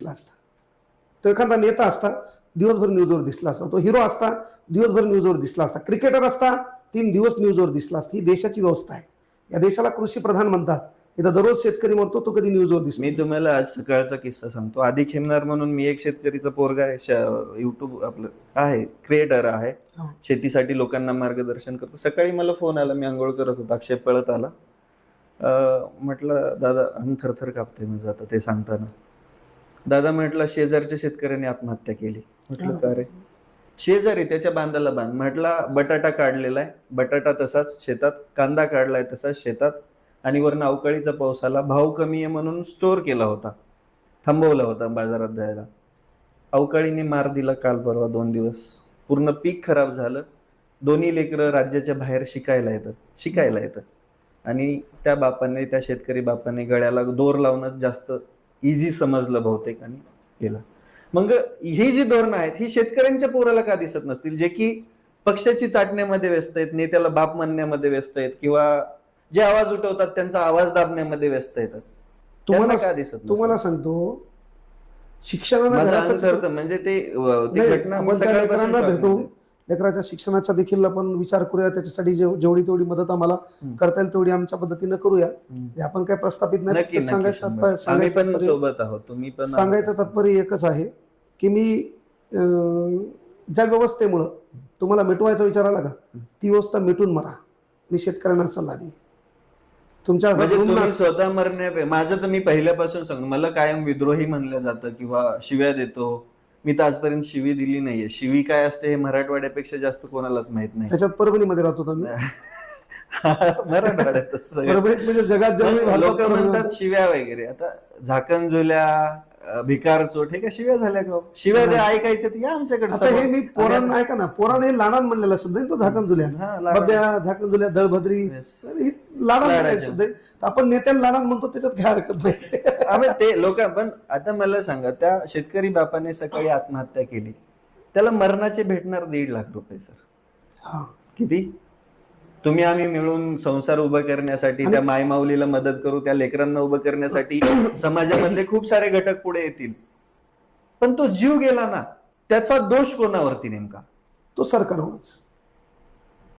दिसला असता, तो एखादा नेता असता दिवसभर न्यूजवर दिसला असता, तो हिरो असता दिवसभर न्यूजवर दिसला असता, क्रिकेटर असता 3 दिवस न्यूजवर दिसला असता. ही देशाची व्यवस्था आहे. या देशाला कृषी प्रधान म्हणतात. इथं दररोज शेतकरी मरतो, तो कधी न्यूजवर दिसतो. मी तुम्हाला आज सकाळचा किस्सा सांगतो. आधी खेमनार म्हणून मी एक शेतकरीचा पोरगा आहे, युट्यूब आपलं आहे, क्रिएटर आहे, शेतीसाठी लोकांना मार्गदर्शन करतो. सकाळी मला फोन आला, मी आंघोळ करत होतो, अक्षय पळत आला. म्हटलं दादा, अंग थरथर कापते माझं आता ते सांगताना. दादा म्हटलं शेजारच्या शेतकऱ्याने आत्महत्या केली. म्हटलं का रे? शेजारी, त्याच्या बांधाला बांध. म्हटला बटाटा काढलेला आहे, बटाटा तसाच शेतात, कांदा काढलाय तसाच शेतात, आणि वरनं अवकाळीचा पाऊस आला, भाव कमी आहे म्हणून स्टोअर केला होता, थांबवला होता बाजारात द्यायला. अवकाळीने मार दिला काल परवा 2 दिवस, पूर्ण पीक खराब झालं. दोन्ही लेकरं राज्याच्या बाहेर शिकायला येतं आणि त्या बापाने, त्या शेतकरी बापाने गळ्याला दोर लावणं जास्त इझी समजलं बहुतेक आणि केलं. मग ही जी धोरणं आहेत ही शेतकऱ्यांच्या पोराला का दिसत नसतील, जे की पक्षाची चाटण्यामध्ये व्यस्त आहेत, नेत्याला बाप म्हणण्यामध्ये व्यस्त आहेत, किंवा जे आवाज उठवतात त्यांचा आवाज दाबण्यामध्ये व्यस्त येतात? तुम्हाला का दिसत नसेल? तुम्हाला सांगतो, शिक्षणाला म्हणजे ते घटना भेटू, लेकराच्या शिक्षणाचा देखील आपण विचार करूया. त्याच्यासाठी जेवढी तेवढी मदत आम्हाला करता येईल तेवढी आमच्या पद्धतीनं करूया. आपण काय प्रस्थापित नाही, सांगायचं तात्पर्य एकच आहे की मी ज्या व्यवस्थेमुळं तुम्हाला मिटवायचा विचार आला का, ती व्यवस्था मिटून मरा. मी शेतकऱ्यांना सल्ला देईल. तुमच्या स्वतः मरण्या, माझं तर मी पहिल्यापासून सांगतो, मला कायम विद्रोही म्हणलं जातं किंवा शिव्या देतो. मी तर आजपर्यंत शिवी दिली नाहीये. शिवी काय असते हे मराठवाड्यापेक्षा जास्त कोणालाच माहित नाही. त्याच्यात परभणीमध्ये राहतो मराठवाड्यात म्हणजे जगात लोक म्हणतात शिव्या वगैरे. आता झाकण झुल्या, भिकार चोट, हे काय शिव्या झाल्या का? शिव्या ज्या ऐकायच्या या आमच्याकडे. हे मी पोरांना ऐका ना, पोराने हे लाडान म्हणलेला शब्द आहे तो, झाकण झुल्या, बब्या, झाकण झुल्या, दळभद्री, लाडान शब्द आहे. आपण नेत्याला लाडान म्हणतो, त्याच्यात काय हरकत नाही. ते लोक. पण आता मला सांगा, त्या शेतकरी बापाने सकाळी आत्महत्या केली, त्याला मरणाचे भेटणार 1.5 लाख रुपये सर. किती? तुम्ही आम्ही मिळून संसार उभा करण्यासाठी, त्या मायमाऊलीला मदत करू, त्या लेकरांना उभं करण्यासाठी समाजामधले खूप सारे घटक पुढे येतील, पण तो जीव गेला ना, त्याचा दोष कोणावरती नेमका? तो सरकारवरच.